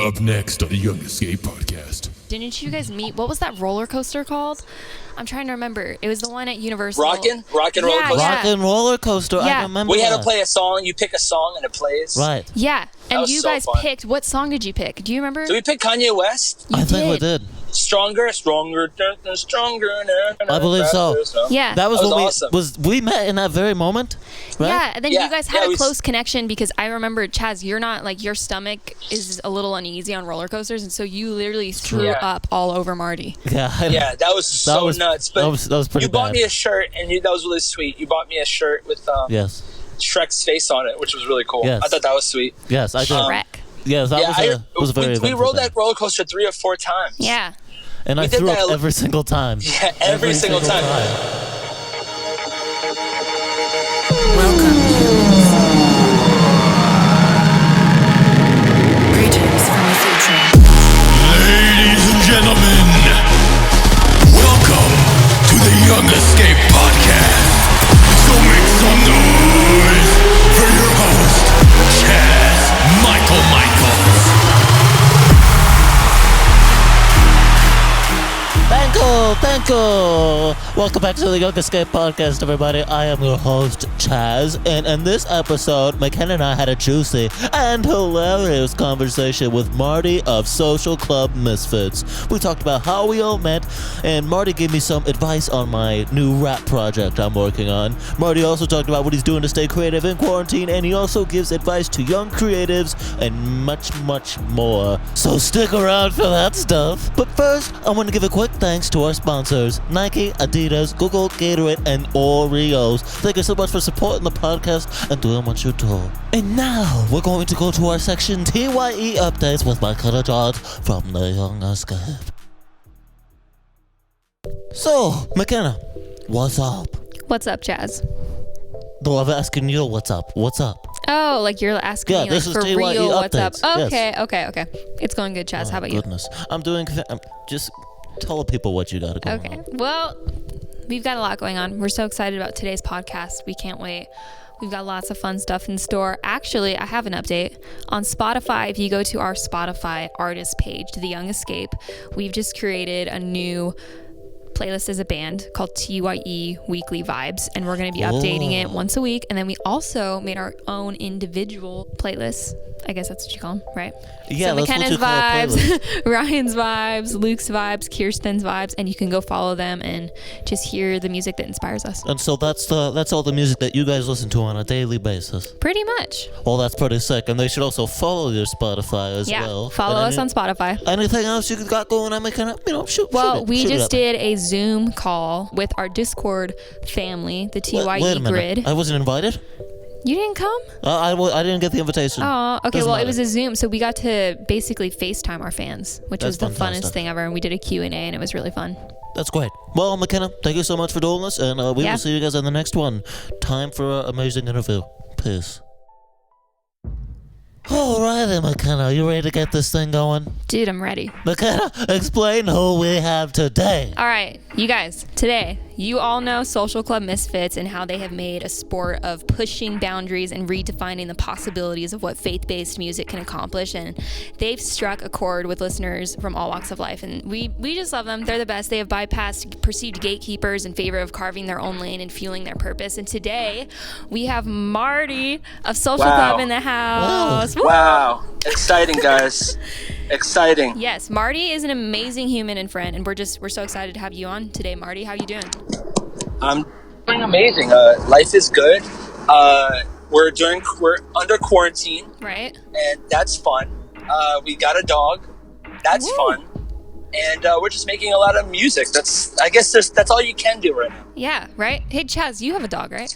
Up next on the Young Escape podcast. Didn't you guys meet? What was that roller coaster called? I'm trying to remember. It was the one at Universal. Rockin' Roller Coaster. Rockin' Roller Coaster. Yeah. I remember. We had that. to play a song. You pick a song and it plays. Right. Yeah, and you so guys fun. picked. What song did you pick? Do you remember? Did we pick Kanye West? You I think we did. Stronger. I believe so. Yeah. That was That was when awesome. we met in that very moment, right? Yeah, and then Yeah, you guys had yeah, a we- close connection because I remember, Chazz, you're not, like, your stomach is a little uneasy on roller coasters, and so you literally threw Yeah. up all over Marty. Yeah. Yeah, that was so nuts. But that was pretty you bought bad. me a shirt, and that was really sweet. You bought me a shirt with Yes. Shrek's face on it, which was really cool. Yes. I thought that was sweet. Yes, I did. Shrek. Yes, that was a very we eventful rode day. that roller coaster 3 or 4 times. Yeah. And I we did threw up that- every single time. Yeah, every single time. Welcome, humans. Greetings from the future. Ladies and gentlemen, welcome to the Young Escape podcast. So make some noise for your host, Chazz Michaels. Thank you. Welcome back to the Young Escape podcast, everybody. I am your host, Chazz, and in this episode, McKenna and I had a juicy and hilarious conversation with Marty of Social Club Misfits. We talked about how we all met, and Marty gave me some advice on my new rap project I'm working on. Marty also talked about what he's doing to stay creative in quarantine, and he also gives advice to young creatives and much, much more. So stick around for that stuff. But first, I want to give a quick thanks to our sponsors, Nike, Adidas, Google, Gatorade, and Oreos. Thank you so much for supporting the podcast and doing what you do. And now, we're going to go to our section TYE Updates with McKenna from the Young Escape. So, McKenna, what's up? What's up, Chazz? Though I'm asking you what's up. What's up? Oh, like you're asking me, this like, is for TYE real, what's up? updates, yes. Okay. It's going good, Chazz. How about Goodness. I'm just tell people what you got going you? on. Okay. Well, we've got a lot going on. We're so excited about today's podcast. We can't wait. We've got lots of fun stuff in store. Actually, I have an update. On Spotify, if you go to our Spotify artist page, The Young Escape, we've just created a new playlist as a band called TYE Weekly Vibes, and we're going to be updating it once a week. And then we also made our own individual playlists. I guess that's what you call them, right? Yeah, so that's what McKenna's you call a vibes, playlist. Ryan's vibes, Luke's vibes, Kirsten's vibes, and you can go follow them and just hear the music that inspires us. And so that's all the music that you guys listen to on a daily basis. Pretty much. Well, that's pretty sick. And they should also follow your Spotify as well. Yeah, follow And us on Spotify. Anything else you got going on, McKenna? Shoot. We shoot it just up. did a Zoom call with our Discord family, the TYE Wait a minute. Grid. I wasn't invited? You didn't come? I didn't get the invitation. Oh, okay. Doesn't Well, matter. it was a Zoom, so we got to basically FaceTime our fans, which That's was the fantastic. funnest thing ever. And we did a Q&A, and it was really fun. That's great. Well, McKenna, thank you so much for doing this, and we will see you guys on the next one. Time for an amazing interview. Peace. Alrighty, McKenna, you ready to get this thing going? Dude, I'm ready. McKenna, explain who we have today. All right, you guys, today, you all know Social Club Misfits and how they have made a sport of pushing boundaries and redefining the possibilities of what faith-based music can accomplish. And they've struck a chord with listeners from all walks of life. And we just love them. They're the best. They have bypassed perceived gatekeepers in favor of carving their own lane and fueling their purpose. And today, we have Marty of Social Club in the house. Woo! Wow. Exciting, guys. Exciting. Yes, Marty is an amazing human and friend, and we're so excited to have you on today, Marty. How you doing? I'm doing amazing. Life is good. We're under quarantine, Right? and that's fun. We got a dog. That's Woo. fun. And we're just making a lot of music. I guess that's all you can do right now. Yeah, right? Hey, Chazz, you have a dog, right?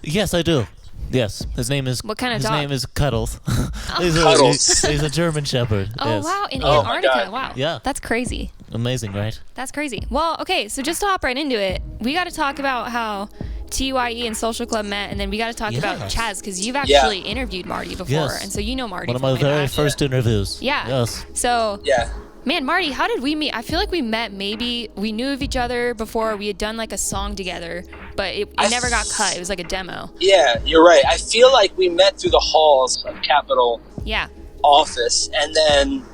Yes, I do. Yes, his name is. What kind of his dog? name is Cuddles. Cuddles. He's a German Shepherd. Oh, yes. wow. In Oh, my Antarctica. God. Wow. Yeah. That's crazy. Amazing, right? That's crazy. Well, okay, so just to hop right into it, we got to talk about how TYE and Social Club met, and then we got to talk about Yes. Chazz, because you've actually interviewed Marty before, Yes. and so you know Marty One of from my way very back. first interviews. Yeah. Yes. So, Yeah. man, Marty, how did we meet? I feel like we met we knew of each other before. We had done like a song together, but it never got cut. It was like a demo. Yeah, you're right. I feel like we met through the halls of Capitol Yeah. office, and then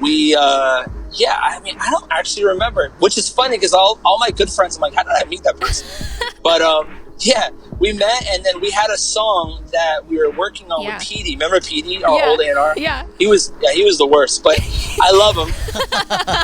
we I mean, I don't actually remember, which is funny because all my good friends, I'm like, how did I meet that person? But yeah, we met, and then we had a song that we were working on with Petey. Remember Petey, our old A&R? Yeah. He was the worst, but I love him.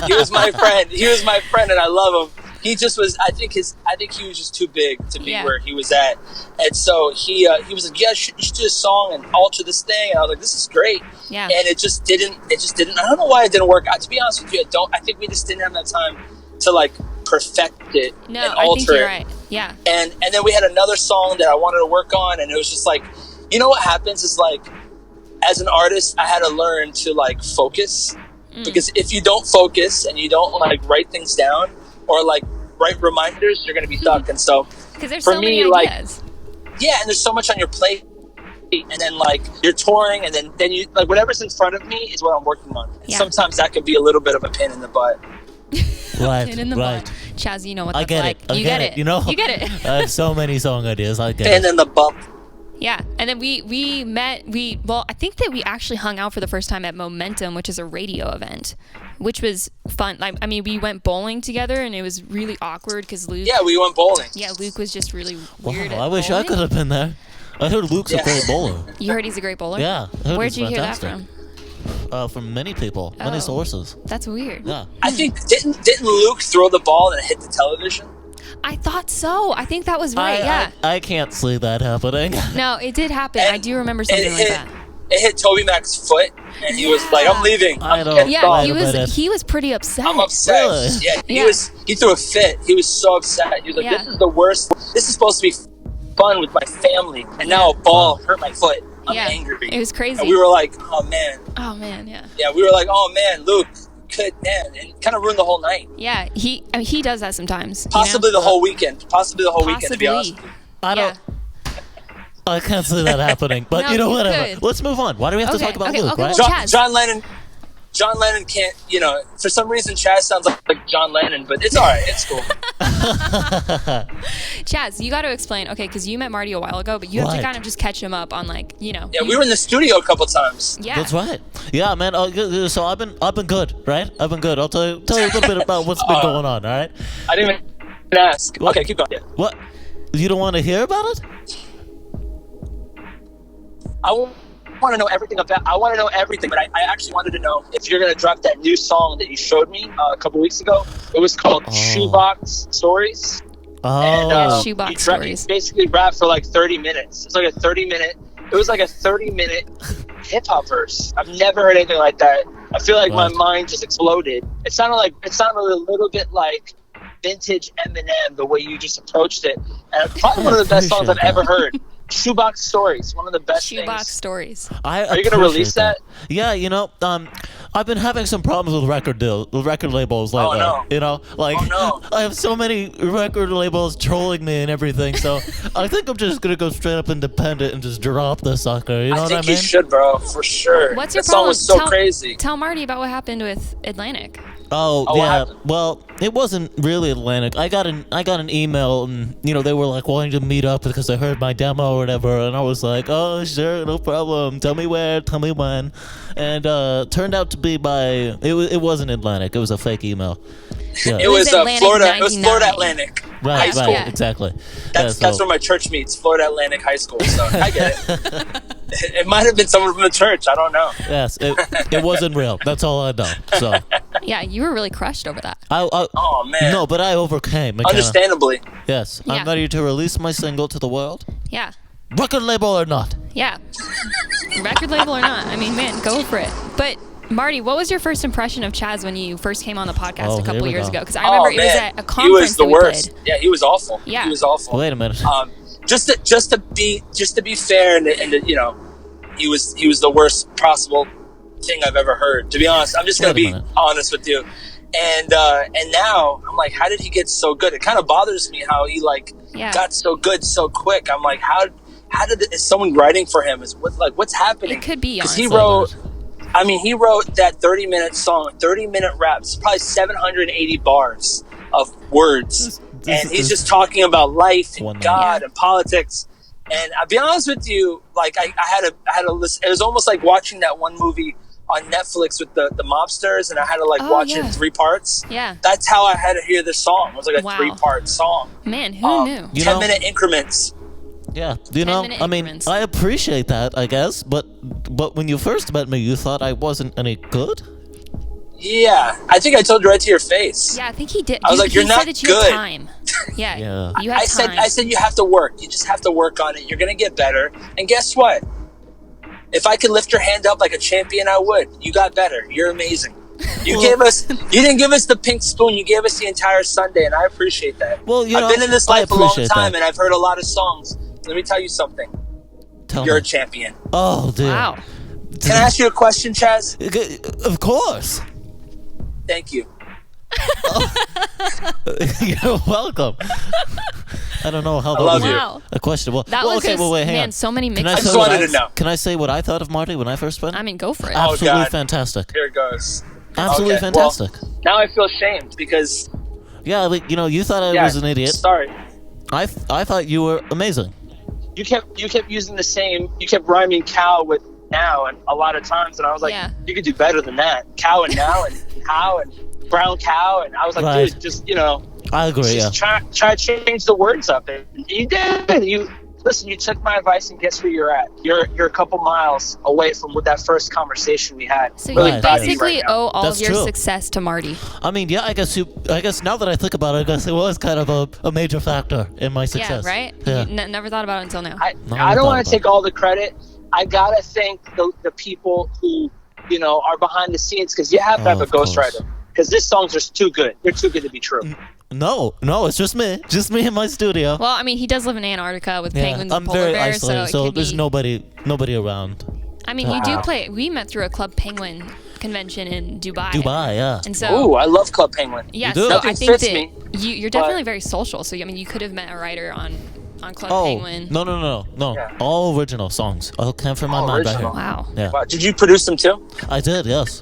He was my friend, and I love him. He just was. I think he was just too big to be where he was at, and so he was like, "Yeah, you should do a song and alter this thing." And I was like, "This is great." Yeah. And it just didn't. I don't know why it didn't work out. To be honest with you, I think we just didn't have that time to like perfect it and alter I think you're it. right. Yeah. And then we had another song that I wanted to work on, and it was just like, you know what happens is like, as an artist, I had to learn to like focus, because if you don't focus and you don't like write things down or like write reminders, you're gonna be stuck. And so Because there's for so me, many like, ideas. yeah, and there's so much on your plate, and then like you're touring, and then you like whatever's in front of me is what I'm working on. And sometimes that could be a little bit of a pain in the butt. Right, Pain in the right. butt. Chazz, you know what I that's get like. it. You get it. You know, You get it. I have so many song ideas. I get Pain it. in the bump. Yeah, and then we met. I think that we actually hung out for the first time at Momentum, which is a radio event, which was fun. Like, I mean, we went bowling together, and it was really awkward because Luke. Yeah, we went bowling. Yeah, Luke was just really Wow, weird. At I wish I bowling. could have been there. I heard Luke's a great bowler. You heard he's a great bowler. Yeah, I heard Where'd he's you hear fantastic. that from? From many people, many Oh. sources. That's weird. Yeah. I think didn't Luke throw the ball and it hit the television? I thought so. I think that was right. Yeah. I can't see that happening. No, it did happen. I do remember something like that. It hit Toby Mac's foot, and he was like, "I'm leaving. I I'm don't- getting Yeah, gone. he was pretty upset. I'm upset." Really? Yeah, he threw a fit. He was so upset. He was like, Yeah. "This is the worst. This is supposed to be fun with my family, and now a ball hurt my foot. I'm angry." It was crazy. And we were like, "Oh man." Oh man, yeah. Yeah, we were like, "Oh man, Luke, could man," and it kind of ruined the whole night. Yeah, he does that sometimes. Possibly the whole weekend. Possibly the whole weekend, to be honest. Possibly. With you. I don't. I can't see that happening. But No, you know, you whatever. could. Let's move on. Why do we have to talk about Luke, right? well, Chazz. John Lennon can't, for some reason Chazz sounds like John Lennon, but it's all right. It's cool. Chazz, you got to explain, okay, because you met Marty a while ago, but you have to Right. kind of just catch him up on, like, Yeah, we were in the studio a couple times. Yeah. That's right. Yeah, man. So I've been good, right? I've been good. I'll tell you a little bit about what's been going on. All right. I didn't even ask. What? Okay, keep going. Yeah. What? You don't want to hear about it? I want to know everything, but I actually wanted to know if you're going to drop that new song that you showed me a couple weeks ago. It was called Shoebox Stories. Oh. And, Shoebox you Stories. basically rap for like 30 minutes. It was like a 30-minute hip-hop verse. I've never heard anything like that. I feel like my mind just exploded. It sounded a little bit like vintage Eminem, the way you just approached it. And probably one of the best songs I've ever heard. Shoebox Stories, one of the best Shoebox things. Stories. Are you going to release that? Yeah, I've been having some problems with record labels lately. Oh, no. I have so many record labels trolling me and everything. So I think I'm just gonna go straight up independent and just drop the sucker. You know what I think mean? you should, bro, for sure. What's your that song problem? was so crazy. Tell Marty about what happened with Atlantic. Oh what yeah. happened? Well, it wasn't really Atlantic. I got an email, and they were like wanting to meet up because they heard my demo or whatever, and I was like, oh sure, no problem. Tell me where, tell me when, and turned out to be it wasn't Atlantic. It was a fake email. Yeah. It was Atlantic Florida. It was 99. Florida Atlantic. Right, High school. right, exactly. That's where my church meets, Florida Atlantic High School. So I get it. It might have been someone from the church. I don't know. Yes, it wasn't real. That's all I know. So Yeah, you were really crushed over that. Oh man. No, but I overcame. McKenna. Understandably. Yes, Yeah. I'm ready to release my single to the world. Yeah. Record label or not. Yeah. Record label or not. I mean, man, go for it. But Marty, what was your first impression of Chazz when you first came on the podcast Oh, a couple here we years go. ago? Because I remember it was man. at a conference He was the that we worst. did. Yeah, he was awful. Yeah. He was awful. Wait a minute. Just to be fair, and he was the worst possible thing I've ever heard. To be honest, I'm just gonna Wait a be minute. honest with you. And now I'm like, how did he get so good? It kind of bothers me how he got so good so quick. I'm like, is someone writing for him? What's happening? It could be, because honestly. he wrote that 30-minute song, 30-minute rap. It's probably 780 bars of words, and he's just talking about life and God and politics. And I'll be honest with you, like I had a listen. It was almost like watching that one movie, on Netflix with the mobsters, and I had to like watch it in 3 parts. Yeah. That's how I had to hear this song. It was like a Wow. 3-part song. Man, who knew? 10-minute increments. Yeah, you know, 10-minute I mean, increments. I appreciate that, I guess, but when you first met me, you thought I wasn't any good? Yeah, I think I told you right to your face. Yeah, I think he did. I was like, he "You're not said that you good." had time. Yeah, Yeah. you had time. I said you have to work. You just have to work on it. You're gonna get better. And guess what? If I could lift your hand up like a champion, I would. You got better. You're amazing. You didn't give us the pink spoon. You gave us the entire Sunday, and I appreciate that. Well, you know, I've been in this I life a long appreciate time, that. and I've heard a lot of songs. Let me tell you something. You're a champion. Oh, dude. Wow. Can I ask you a question, Chaz? Of course. Thank you. You're welcome. I don't know how that love was you. Wow. a question. Well, That well, was okay, just, well, wait, hang man, on. so many Can mixes. I just wanted to know. Can I say what I thought of Marty when I first met? I mean, go for it. Absolutely God. fantastic. Here it goes. Absolutely Okay, well, fantastic. now I feel shamed because Yeah, like, you know, you thought I was an idiot. Sorry. I thought you were amazing. You kept using the same. You kept rhyming cow with now, and a lot of times, and I was like, Yeah. you could do better than that. Cow and now and how and brown cow, and I was like, Right. dude, just I agree, yeah. just try to change the words up. And you did. You listen. You took my advice, and guess where you're at? You're a couple miles away from that first conversation we had. So Really you proud of you basically right now. owe all That's of your true. success to Marty. I mean, yeah, I guess now that I think about it, I guess it was kind of a major factor in my success. Yeah, right? Yeah. You never thought about it until now. I No, don't I thought want about to take all the credit. I gotta thank the people who are behind the scenes, because you have to have a Of course. ghostwriter. Because these songs are too good. They're too good to be true. No, it's just me in my studio. Well, I mean, he does live in Antarctica with Yeah, penguins I'm and polar very bears, isolated, so, so it could there's be, nobody around. I mean, you do play. We met through a Club Penguin convention in Dubai. Dubai, yeah. And so, Ooh, I love Club Penguin. yeah, You do. so I Nothing think fits that me, you're definitely very social. So, I mean, you could have met a writer on Club Oh, Penguin. no. Yeah. All original songs. All came from my All mind right original. here. Wow. Yeah, Wow, did you produce them too? I did, yes.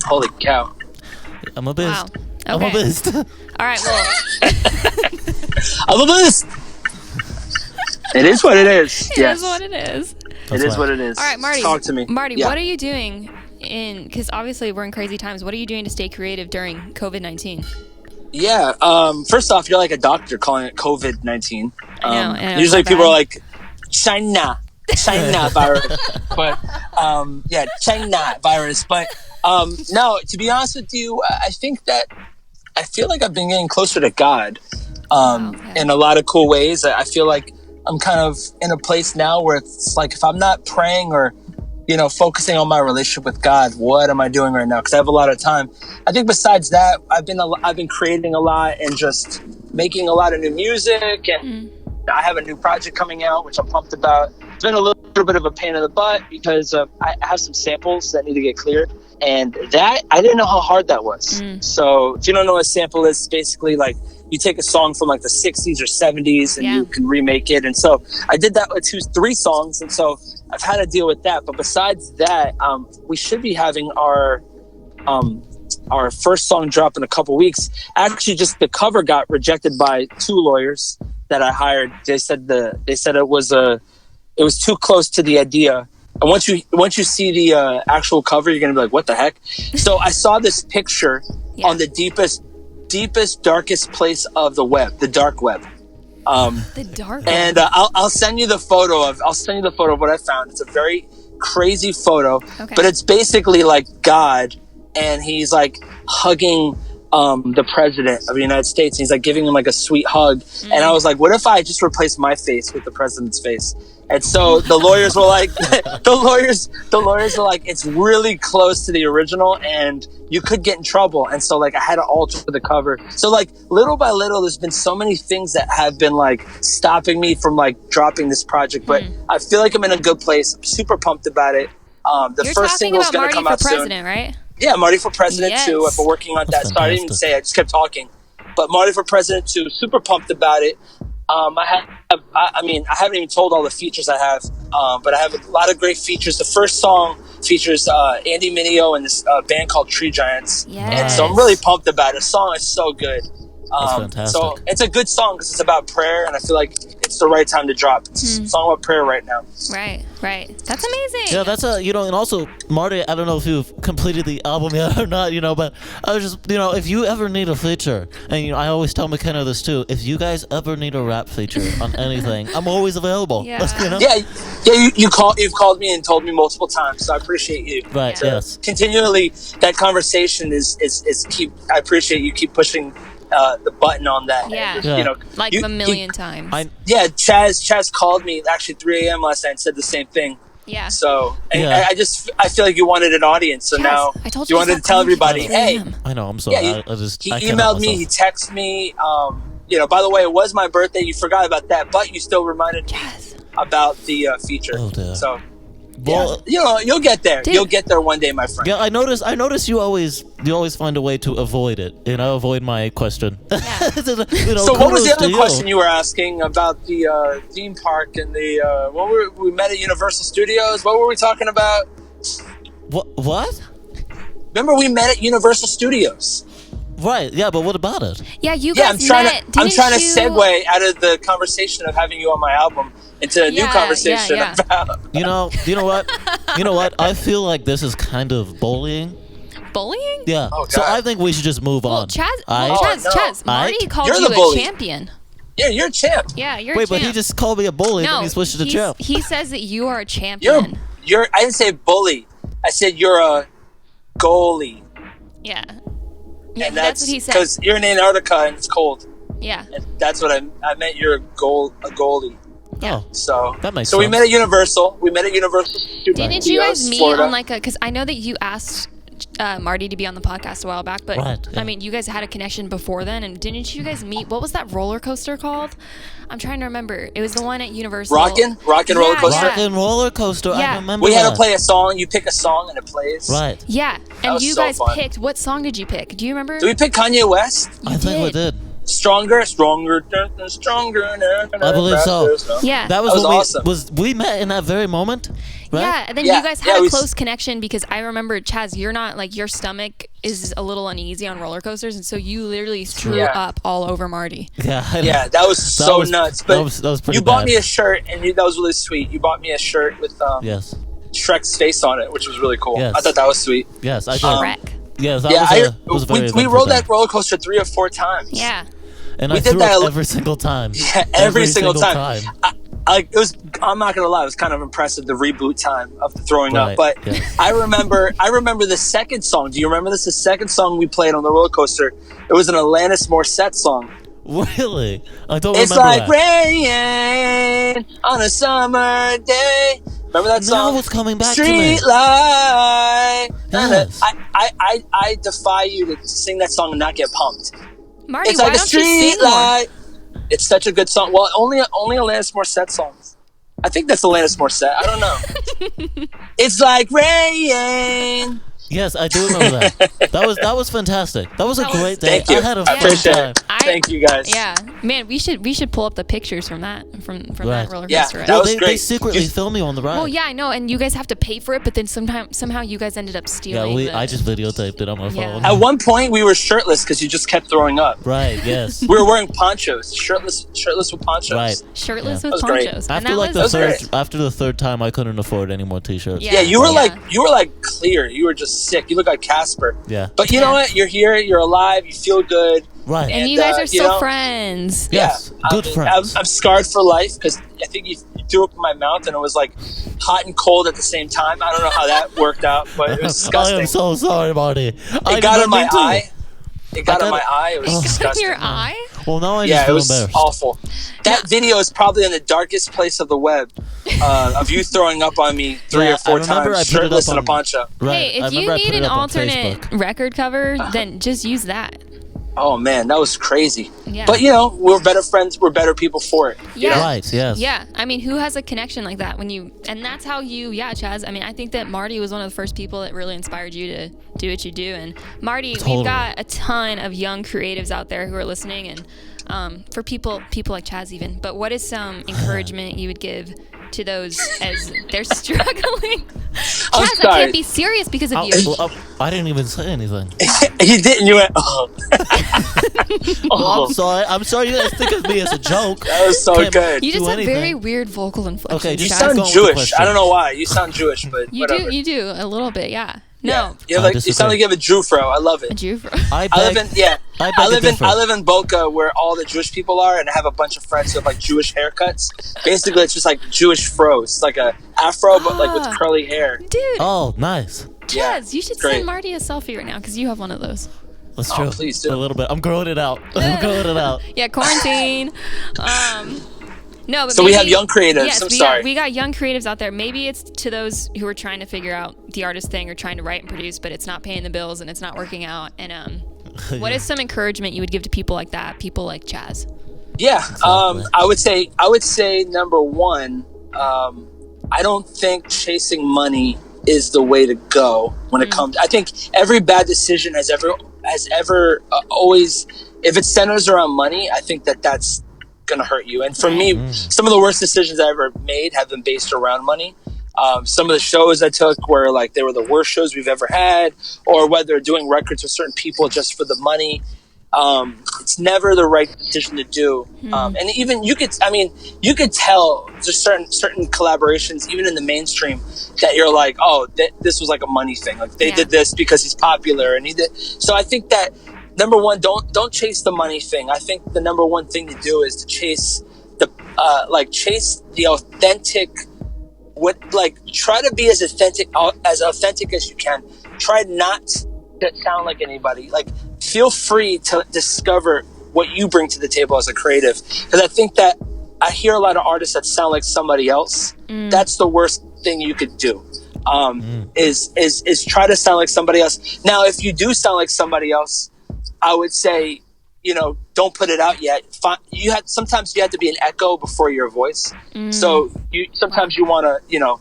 Holy cow. I'm a beast. Wow. I'm a Okay. beast. All right. Well, I love this. It is what it is. it Yes. is what it is. It is what it is. All right, Marty. Talk to me. Marty, Yeah. what are you doing because obviously we're in crazy times. What are you doing to stay creative during COVID-19? Yeah. First off, you're like a doctor calling it COVID-19. I know, and Usually it's people bad. are like, China virus. But, yeah, China virus. But, no, to be honest with you, I think that I feel like I've been getting closer to God Okay. in a lot of cool ways. I feel like I'm kind of in a place now where it's like if I'm not praying or focusing on my relationship with God, what am I doing right now? Because I have a lot of time. I think besides that, I've been creating a lot and just making a lot of new music, and I have a new project coming out, which I'm pumped about. It's been a little bit of a pain in the butt because I have some samples that need to get cleared, and that I didn't know how hard that was. So if you don't know what a sample is, it's basically like you take a song from like the 60s or 70s and you can remake it. And so I did that with 3 songs, and so I've had to deal with that. But besides that, we should be having our first song drop in a couple weeks. Actually, just the cover got rejected by 2 lawyers that I hired. They said it was too close to the idea. And once you see the actual cover, you're gonna be like, what the heck? So I saw this picture on the deepest, darkest place of the web, the dark web. The dark. And I'll send you the photo of what I found. It's a very crazy photo, but it's basically like God, and he's like hugging the president of the United States. He's like giving him like a sweet hug, and I was like, what if I just replaced my face with the president's face? And so the lawyers were like, the lawyers were like, it's really close to the original, and you could get in trouble. And so like I had to alter the cover. So like little by little, there's been so many things that have been like stopping me from like dropping this project. But I feel like I'm in a good place. I'm super pumped about it. You're first talking single's about gonna Marty come for out president, soon. right? Yeah, Marty for President Yes. 2. I've been working on that. That's So I didn't even fantastic. say it. I just kept talking. But Marty for President 2, super pumped about it. I haven't even told all the features I have, but I have a lot of great features. The first song features Andy Mineo and this band called Tree Giants. Yes. And so I'm really pumped about it. The song is so good. That's fantastic. So it's a good song because it's about prayer, and I feel like it's the right time to drop. It's a song about prayer right now. Right. That's amazing. Yeah, that's and also, Marty, I don't know if you've completed the album yet or not, but I was just, if you ever need a feature, and I always tell McKenna this too, if you guys ever need a rap feature on anything, I'm always available. Yeah. You've called me and told me multiple times, so I appreciate you. Right, yes. Continually, that conversation is I appreciate you keep pushing the button on that. Yeah. And, a million times. Chazz called me actually 3 a.m. last night and said the same thing. Yeah. So I feel like you wanted an audience, so Chazz, now I told you wanted to tell everybody, hey. I know, I'm sorry. Yeah, he he emailed me, he texted me. By the way, it was my birthday. You forgot about that, but you still reminded me about the feature. Oh, dear. So. Well, you'll get there. Dude. You'll get there one day, my friend. Yeah, I notice you always find a way to avoid it. Avoid my question. Yeah. So what was the other question you were asking about the theme park and the we met at Universal Studios? What were we talking about? What? Remember we met at Universal Studios. Right. Yeah, but what about it? Yeah, you guys met. I'm trying to segue out of the conversation of having you on my album into a new conversation about. You know what? I feel like this is kind of bullying. Bullying? Yeah. Oh, God. So I think we should just move Well, on. Chazz, Marty called You're you the a bully. champion. Yeah, you're a champ. Yeah, you're a Wait, champ. but he just called me a bully and no, then he switched to the champ. He says that you are a champion. I didn't say bully. I said you're a goalie. Yeah. Yeah, And that's what he said. Because you're in Antarctica and it's cold. Yeah. And that's what I meant. You're a goalie. Yeah. Oh, So that makes so we sense. met at Universal. Studios. Didn't you guys meet Florida. on because I know that you asked Marty to be on the podcast a while back, but Right, yeah. I mean, you guys had a connection before then, and didn't you guys meet? What was that roller coaster called? I'm trying to remember. It was the one at Universal. Rockin' Roller Coaster. Rock and roller coaster. Yeah. I remember We had that. to play a song. You pick a song and it plays. Right. Yeah, and was you so guys fun. picked. What song did you pick? Do you remember? Did we pick Kanye West? I think we did. Stronger. I believe so. Yeah. That was That was when awesome. we met in that very moment. Right? Yeah, and then Yeah, you guys yeah, had we a s- close connection because I remember, Chazz, you're not your stomach is a little uneasy on roller coasters, and so you literally threw Yeah. up all over Marty. Yeah. I know. Yeah, that was so was- nuts. But that was pretty you bought bad. me a shirt, and that was really sweet. You bought me a shirt with Yes. Shrek's face on it, which was really cool. Yes. I thought that was sweet. Yes, I did. Shrek. Yes, that Yeah, was a very we eventful rolled day. that roller coaster 3 or 4 times. Yeah. And we I did threw that up a- every single time. Yeah, every single time. time. It was. I'm not gonna lie. It was kind of impressive, the reboot time of the throwing up. Right, But yes. I remember the second song. Do you remember this? The second song we played on the roller coaster. It was an Alanis Morissette song. Really? I don't It's remember like that. rain on a summer day. Remember that song? Now it's coming back to me. Street light. Yes. I defy you to sing that song and not get pumped. Marty, It's why like a don't you street sing more? light. It's such a good song. Well, only Alanis Morissette songs. I think that's Alanis Morissette. I don't know. It's like rain. Yes, I do remember that. That was fantastic. That was a That was- great day. Thank you. I had a I fun appreciate time. it. Thank you guys. Yeah, man, we should pull up the pictures from that Right. that roller Yeah, coaster. that Well, was they great. secretly You- filmed me on the ride. Well, yeah, I know, and you guys have to pay for it, but then somehow you guys ended up stealing. I just videotaped it on my Yeah. phone. At one point, we were shirtless because you just kept throwing up. Right, yes. We were wearing ponchos, shirtless with ponchos. Right. shirtless Yeah. with That was great. ponchos. and After that like was, the was third great. after the third time I couldn't afford any more t-shirts. Yeah. Yeah, you were Yeah. like clear. You were just sick. You look like Casper. Yeah. But you know Yeah. what? You're here. You're alive. You feel good. Right. and you guys are you still know- friends. Yes. Good friends. I'm scarred for life because I think you threw up in my mouth and it was like hot and cold at the same time. I don't know how that worked out, but it was disgusting. I am so sorry, Marty. It got in my eye. It got in my eye. It was In disgusting. your eye? Well, now I Yeah, just it feel was embarrassed. awful. That video is probably in the darkest place of the web of you throwing up on me 3 Yeah, or 4 I remember times, I put it shirtless up in a on- poncho. Right. Hey, I if you remember I need put it an up on alternate Facebook. record cover, then just use that. Oh man, that was crazy. Yeah. But you know, we're better friends. We're better people for it. you Yeah. know? Right, yes. Yeah, I mean, who has a connection like that and that's how Chazz. I mean, I think that Marty was one of the first people that really inspired you to do what you do. And Marty, Totally. we've got a ton of young creatives out there who are listening, and for people like Chazz even. But what is some encouragement you would give to those as they're struggling. I'm Chazz, I sorry. can't be serious because of you. I didn't even say anything. You didn't. You went. Oh. Well, I'm sorry. You guys think of me as a joke. That was so good. You just do have very anything. weird vocal inflections. Okay, You just Chazz. sound go on with the Jewish. question. I don't know why. You sound Jewish, but You whatever. do a little bit, yeah. Yeah. No, You, I you sound disagree. like you have a Jew fro. I love a it. Jew. I I live in differ. I live in Boca where all the Jewish people are, and I have a bunch of friends who have like Jewish haircuts. Basically, it's just like Jewish fros. It's like a afro, but like with curly hair. Dude, Oh, nice. Yeah, Chazz, you should great. send Marty a selfie right now because you have one of those. That's Oh, true. please do. A little bit. I'm growing it out. I'm growing it out. Yeah, quarantine. No, but So we maybe- have young creatives. Yes, I'm we sorry. we got young creatives out there. Maybe it's to those who are trying to figure out the artist thing or trying to write and produce, but it's not paying the bills and it's not working out. And what is some encouragement you would give to people like that? People like Chazz. Yeah, I would say number one, I don't think chasing money is the way to go when it comes. I think every bad decision has ever always, if it centers around money, I think that's gonna hurt you. And for me, some of the worst decisions I ever made have been based around money. Some of the shows I took were like they were the worst shows we've ever had, or whether doing records with certain people just for the money. It's never the right decision to do. And even you could tell just certain collaborations, even in the mainstream, that you're like, oh, this was like a money thing. Like they did this because he's popular and he did. So I think that number one, don't chase the money thing. I think the number one thing to do is to chase the authentic. Try to be as authentic as you can. Try not to sound like anybody. Like, feel free to discover what you bring to the table as a creative. Because I think that I hear a lot of artists that sound like somebody else. That's the worst thing you could do. Is try to sound like somebody else. Now, if you do sound like somebody else, I would say, don't put it out yet. Sometimes you have to be an echo before your voice. So sometimes you want to,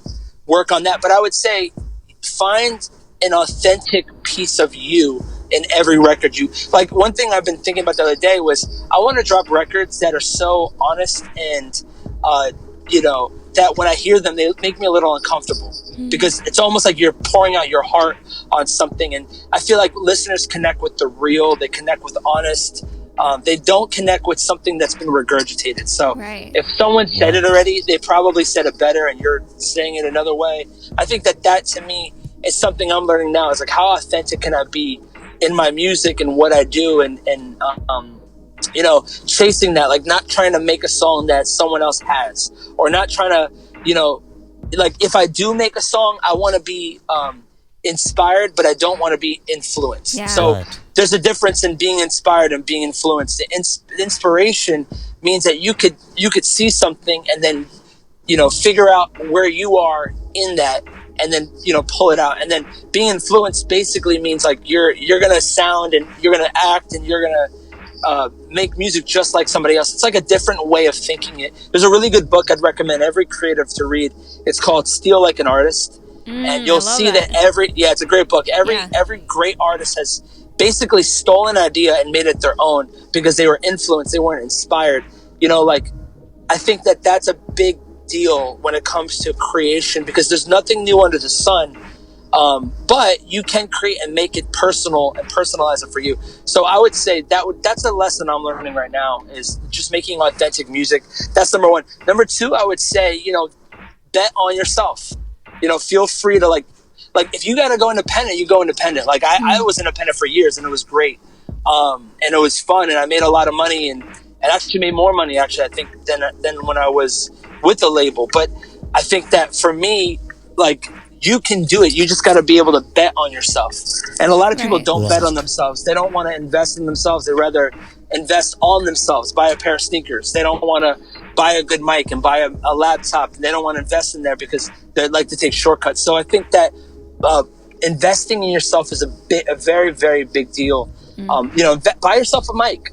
work on that. But I would say find an authentic piece of you in every record you like. One thing I've been thinking about the other day was I want to drop records that are so honest and, that when I hear them, they make me a little uncomfortable because it's almost like you're pouring out your heart on something. And I feel like listeners connect with the real, they connect with honest. They don't connect with something that's been regurgitated. So if someone said it already, they probably said it better and you're saying it another way. I think that to me is something I'm learning now. Is like, how authentic can I be in my music and what I do and chasing that, like not trying to make a song that someone else has, or not trying to, like if I do make a song, I want to be inspired, but I don't want to be influenced. Yeah. So there's a difference in being inspired and being influenced. The inspiration means that you could see something and then, figure out where you are in that and then, pull it out. And then being influenced basically means like you're going to sound and you're going to act and you're going to make music just like somebody else. It's like a different way of thinking it. There's a really good book I'd recommend every creative to read. It's called Steal Like an Artist. And you'll see that it's a great book. Every great artist has basically stolen an idea and made it their own because they were influenced. They weren't inspired. I think that's a big deal when it comes to creation because there's nothing new under the sun. But you can create and make it personal and personalize it for you. So I would say that's a lesson I'm learning right now is just making authentic music. That's number one. Number two, I would say, bet on yourself. Feel free to like if you got to go independent, you go independent. Like I was independent for years and it was great. And it was fun and I made a lot of money and actually made more money actually, I think than when I was with the label. But I think that for me, like, you can do it. You just got to be able to bet on yourself. And a lot of people don't bet on themselves. They don't want to invest in themselves. They rather invest on themselves, buy a pair of sneakers. They don't want to buy a good mic and buy a laptop. They don't want to invest in there because they like to take shortcuts. So I think that investing in yourself is a very, very big deal. Buy yourself a mic.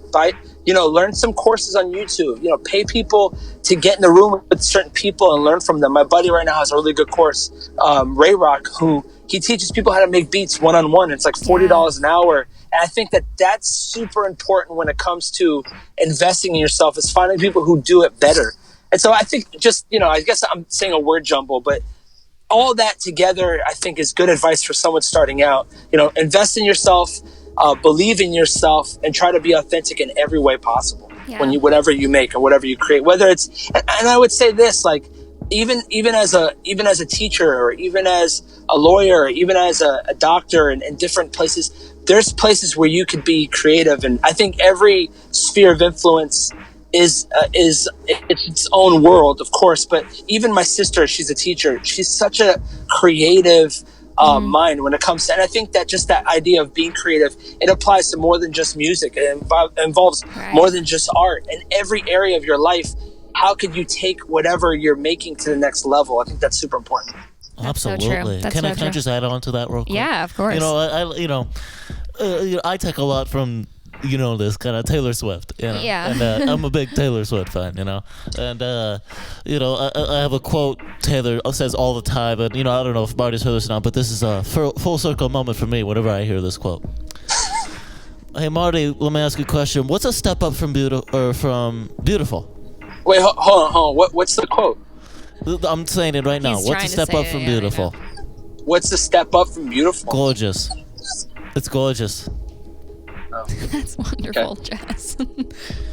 Learn some courses on YouTube. Pay people to get in the room with certain people and learn from them. My buddy right now has a really good course, Ray Rock, who he teaches people how to make beats one-on-one. It's like $40 an hour. And I think that's super important when it comes to investing in yourself, is finding people who do it better. And so I think just, I guess I'm saying a word jumble, but all that together, I think, is good advice for someone starting out. Invest in yourself, believe in yourself, and try to be authentic in every way possible whatever you make or whatever you create. Whether it's, and I would say this, like, even as a teacher, or even as a lawyer, or even as a doctor, in different places, there's places where you could be creative. And I think every sphere of influence is its own world, of course. But even my sister, she's a teacher. She's such a creative mind when it comes to, and I think that just that idea of being creative, it applies to more than just music. It involves more than just art. In every area of your life, how could you take whatever you're making to the next level? I think that's super important. Absolutely. Can I just add on to that real quick? Yeah, of course. I take a lot from this kind of Taylor Swift, Yeah. And I'm a big Taylor Swift fan, and I have a quote Taylor says all the time, and I don't know if Marty's heard this or not, but this is a full circle moment for me whenever I hear this quote. Hey Marty, let me ask you a question. What's a step up from beautiful? Wait, hold on. What's the quote? I'm saying it right now. He's What's a step up from beautiful? What's the step up from beautiful? Gorgeous. It's gorgeous. Oh. That's wonderful, Chazz.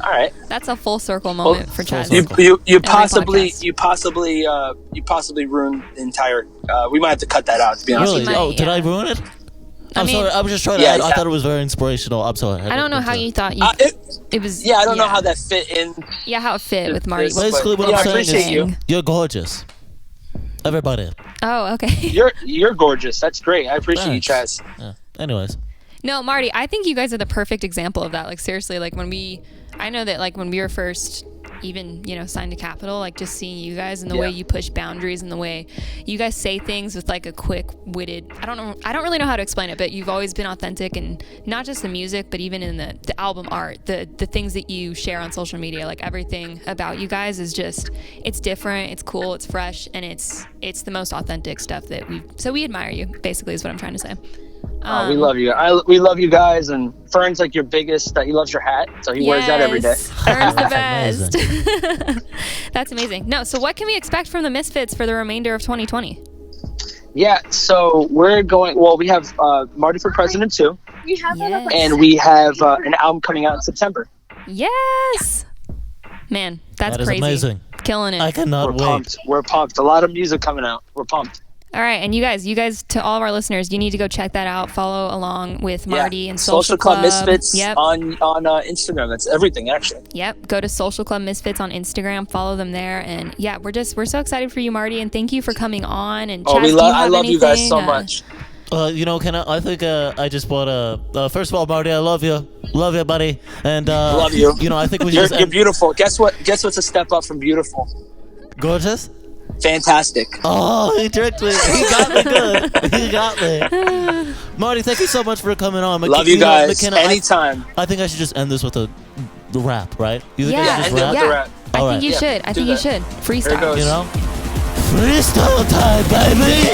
All right. That's a full circle moment for Chazz. You possibly ruined the entire. We might have to cut that out, to be honest. Really? With you. Oh, did I ruin it? I'm sorry. I was just trying to. I thought it was very inspirational. I'm sorry. I don't know how you thought it was. Yeah, I don't know how that fit in. Yeah, how it fit with Marty. Basically, what I'm saying is you. You're gorgeous. Everybody. Oh, okay. You're gorgeous. That's great. I appreciate you, Chazz. Yeah. Anyways. No, Marty, I think you guys are the perfect example of that. Like, seriously, like I know that like when we were first even, signed to Capitol, like just seeing you guys and the way you push boundaries and the way you guys say things with like a quick-witted, I don't really know how to explain it, but you've always been authentic, and not just the music, but even in the album art, the things that you share on social media, like everything about you guys is just, it's different, it's cool, it's fresh, and it's the most authentic stuff that we admire you, basically, is what I'm trying to say. We love you. We love you guys, and Fern's like your biggest. He loves your hat, so he wears that every day. Fern's the best. That's amazing. No, so what can we expect from the Misfits for the remainder of 2020? Yeah, so we're going. Well, we have Marty for President 2, and we have an album coming out in September. Yes, man, that's that is crazy. Amazing. Killing it. I cannot wait. We're pumped. A lot of music coming out. We're pumped. All right, and you guys, to all of our listeners, you need to go check that out. Follow along with Marty and Social Club Misfits on Instagram. That's everything, actually. Yep, go to Social Club Misfits on Instagram. Follow them there, and we're so excited for you, Marty, and thank you for coming on. And Chazz, I love you guys so much. I think I just bought first of all, Marty, I love you, buddy, and love you. I think you're beautiful. Guess what's a step up from beautiful? Gorgeous. Fantastic. Oh, he tricked me. He got me good. He got me. Marty, thank you so much for coming on. Love you guys. McKenna, anytime. I think I should just end this with the rap, right? You think I should just rap? The rap. I think you should. I think you should. Freestyle. Freestyle time, baby.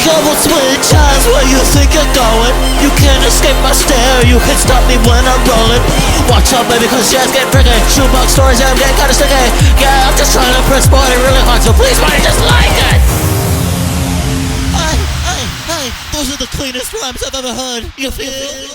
Double switch eyes where you think you're going. You can't escape my stare, you can stop me when I'm rolling. Watch out, baby, cause jazz get freaky. Shoebox stories, I'm getting kinda sticky. Yeah, I'm just trying to press Marty really hard, so please, Marty, just like it. Hey, those are the cleanest rhymes I've ever heard. You feel?